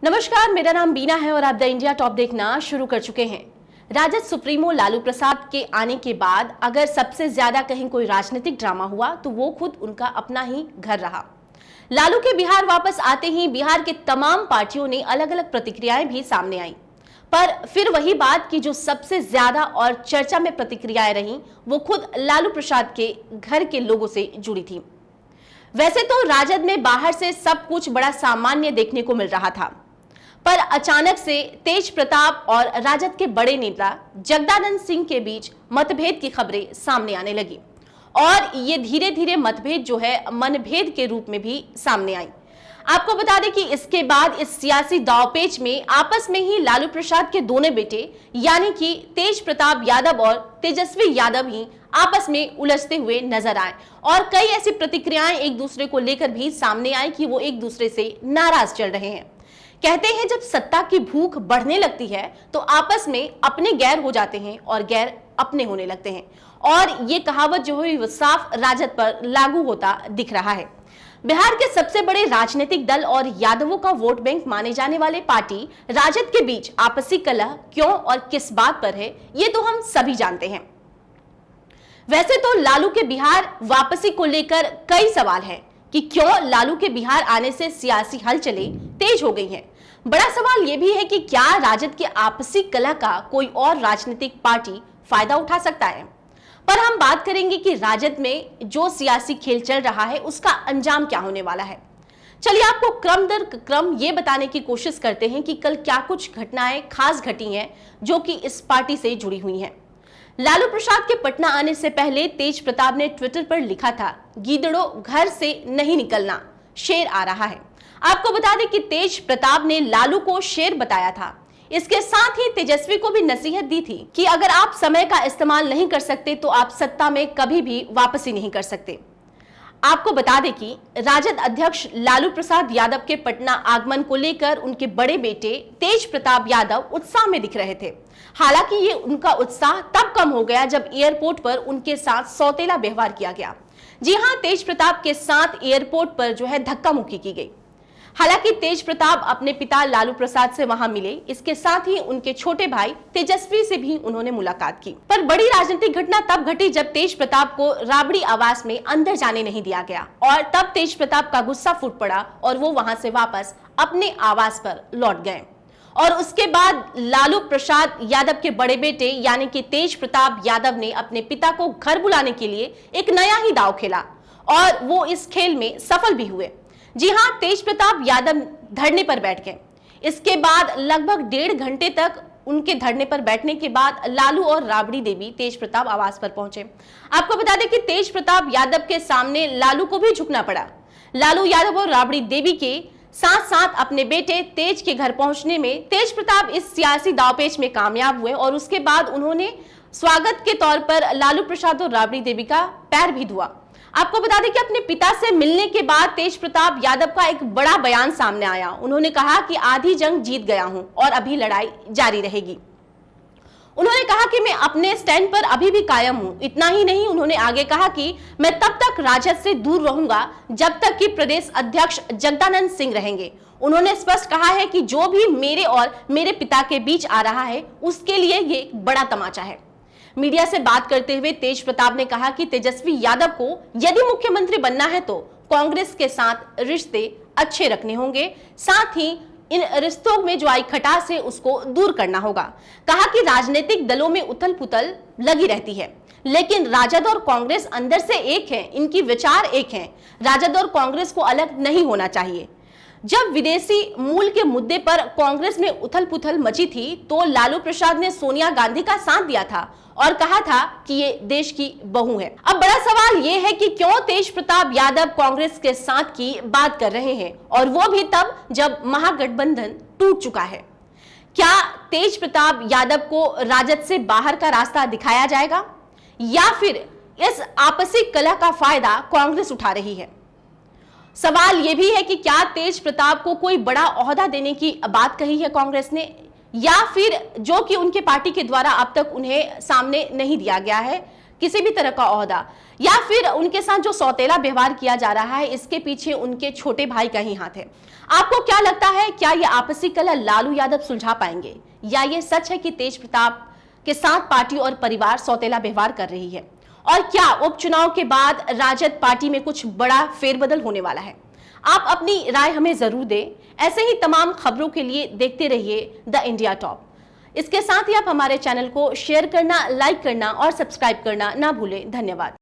नमस्कार, मेरा नाम बीना है और आप द इंडिया टॉप देखना शुरू कर चुके हैं। राजद सुप्रीमो लालू प्रसाद के आने के बाद अगर सबसे ज्यादा कहीं कोई राजनीतिक ड्रामा हुआ तो वो खुद उनका अपना ही घर रहा। लालू के बिहार वापस आते ही बिहार के तमाम पार्टियों ने अलग अलग प्रतिक्रियाएं भी सामने आई, पर फिर वही बात की जो सबसे ज्यादा और चर्चा में प्रतिक्रियाएं रही वो खुद लालू प्रसाद के घर के लोगों से जुड़ी थी। वैसे तो राजद में बाहर से सब कुछ बड़ा सामान्य देखने को मिल रहा था, पर अचानक से तेज प्रताप और राजद के बड़े नेता जगदानंद सिंह के बीच मतभेद की खबरें सामने आने लगी और ये धीरे धीरे मतभेद जो है मनभेद के रूप में भी सामने आई। आपको बता दें कि इसके बाद इस सियासी दांवपेच में आपस में ही लालू प्रसाद के दोनों बेटे यानी कि तेज प्रताप यादव और तेजस्वी यादव ही आपस में उलझते हुए नजर आए और कई ऐसी प्रतिक्रियाएं एक दूसरे को लेकर भी सामने आई कि वो एक दूसरे से नाराज चल रहे हैं। कहते हैं जब सत्ता की भूख बढ़ने लगती है तो आपस में अपने गैर हो जाते हैं और गैर अपने होने लगते हैं, और ये कहावत जो है वो साफ राजद पर लागू होता दिख रहा है। बिहार के सबसे बड़े राजनीतिक दल और यादवों का वोट बैंक माने जाने वाले पार्टी राजद के बीच आपसी कलह क्यों और किस बात पर है, ये तो हम सभी जानते हैं। वैसे तो लालू के बिहार वापसी को लेकर कई सवाल हैं कि क्यों लालू के बिहार आने से सियासी हलचलें तेज हो गई हैं। बड़ा सवाल यह भी है कि क्या राजद के आपसी कलह का कोई और राजनीतिक पार्टी फायदा उठा सकता है। पर हम बात करेंगे कि राजद में जो सियासी खेल चल रहा है उसका अंजाम क्या होने वाला है। चलिए आपको क्रम दर क्रम ये बताने की कोशिश करते हैं कि कल क्या कुछ घटनाएं खास घटी हैं जो कि इस पार्टी से जुड़ी हुई हैं। लालू प्रसाद के पटना आने से पहले तेज प्रताप ने ट्विटर पर लिखा था, गीदड़ो घर से नहीं निकलना, शेर आ रहा है। आपको बता दें कि तेज प्रताप ने लालू को शेर बताया था। इसके साथ ही तेजस्वी को भी नसीहत दी थी कि अगर आप समय का इस्तेमाल नहीं कर सकते तो आप सत्ता में कभी भी वापसी नहीं कर सकते। आपको बता दें कि राजद अध्यक्ष लालू प्रसाद यादव के पटना आगमन को लेकर उनके बड़े बेटे तेज प्रताप यादव उत्साह में दिख रहे थे। हालांकि ये उनका उत्साह तब कम हो गया जब एयरपोर्ट पर उनके साथ सौतेला व्यवहार किया गया। जी हां, तेज प्रताप के साथ एयरपोर्ट पर जो है धक्का मुक्की की गई। हालांकि तेज प्रताप अपने पिता लालू प्रसाद से वहां मिले, इसके साथ ही उनके छोटे भाई तेजस्वी से भी उन्होंने मुलाकात की। पर बड़ी राजनीतिक घटना तब घटी जब तेज प्रताप को राबड़ी आवास में अंदर जाने नहीं दिया गया और तब तेज प्रताप का गुस्सा फूट पड़ा और वो वहां से वापस अपने आवास पर लौट गए। और उसके बाद लालू प्रसाद यादव के बड़े बेटे यानी कि तेज प्रताप यादव ने अपने पिता को घर बुलाने के लिए एक नया ही दांव खेला और वो इस खेल में सफल भी हुए। जी हां, तेज प्रताप यादव धरने पर बैठ गए। इसके बाद लगभग 1.5 घंटे तक उनके धरने पर बैठने के बाद लालू और राबड़ी देवी तेज प्रताप आवास पर पहुंचे। आपको बता दें कि तेज प्रताप यादव के सामने लालू को भी झुकना पड़ा। लालू यादव और राबड़ी देवी के साथ साथ अपने बेटे तेज के घर पहुंचने में तेज प्रताप इस सियासी दांवपेच में कामयाब हुए और उसके बाद उन्होंने स्वागत के तौर पर लालू प्रसाद और राबड़ी देवी का पैर भी धुआ। आपको बता दें कि अपने पिता से मिलने के बाद तेज प्रताप यादव का एक बड़ा बयान सामने आया। उन्होंने कहा कि आधी जंग जीत गया हूं और अभी लड़ाई जारी रहेगी। उन्होंने कहा कि मैं अपने स्टैंड पर अभी भी कायम हूं। इतना ही नहीं, उन्होंने आगे कहा कि मैं तब तक राजद से दूर रहूंगा जब तक कि प्रदेश अध्यक्ष जगदानंद सिंह रहेंगे। उन्होंने स्पष्ट कहा है कि जो भी मेरे और मेरे पिता के बीच आ रहा है उसके लिए ये एक बड़ा तमाचा है। मीडिया से बात करते हुए तेज प्रताप ने कहा कि तेजस्वी यादव को यदि मुख्यमंत्री बनना है तो कांग्रेस के साथ रिश्ते अच्छे रखने होंगे, साथ ही इन रिश्तों में जो आई खटास है उसको दूर करना होगा। कहा कि राजनीतिक दलों में उथल पुथल लगी रहती है लेकिन राजद और कांग्रेस अंदर से एक है, इनकी विचार एक है। राजद और कांग्रेस को अलग नहीं होना चाहिए। जब विदेशी मूल के मुद्दे पर कांग्रेस में उथल पुथल मची थी तो लालू प्रसाद ने सोनिया गांधी का साथ दिया था और कहा था कि ये देश की बहू है। अब बड़ा सवाल ये है कि क्यों तेज प्रताप यादव कांग्रेस के साथ की बात कर रहे हैं और वो भी तब जब महागठबंधन टूट चुका है। क्या तेज प्रताप यादव को राजद से बाहर का रास्ता दिखाया जाएगा या फिर इस आपसी कलह का फायदा कांग्रेस उठा रही है? सवाल यह भी है कि क्या तेज प्रताप को कोई बड़ा ओहदा देने की बात कही है कांग्रेस ने या फिर जो कि उनके पार्टी के द्वारा अब तक उन्हें सामने नहीं दिया गया है किसी भी तरह का ओहदा, या फिर उनके साथ जो सौतेला व्यवहार किया जा रहा है इसके पीछे उनके छोटे भाई का ही हाथ है। आपको क्या लगता है, क्या ये आपसी कलह लालू यादव सुलझा पाएंगे, या ये सच है कि तेज प्रताप के साथ पार्टी और परिवार सौतेला व्यवहार कर रही है? और क्या उपचुनाव के बाद राजद पार्टी में कुछ बड़ा फेरबदल होने वाला है? आप अपनी राय हमें जरूर दें। ऐसे ही तमाम खबरों के लिए देखते रहिए द इंडिया टॉप। इसके साथ ही आप हमारे चैनल को शेयर करना, लाइक करना और सब्सक्राइब करना ना भूलें। धन्यवाद।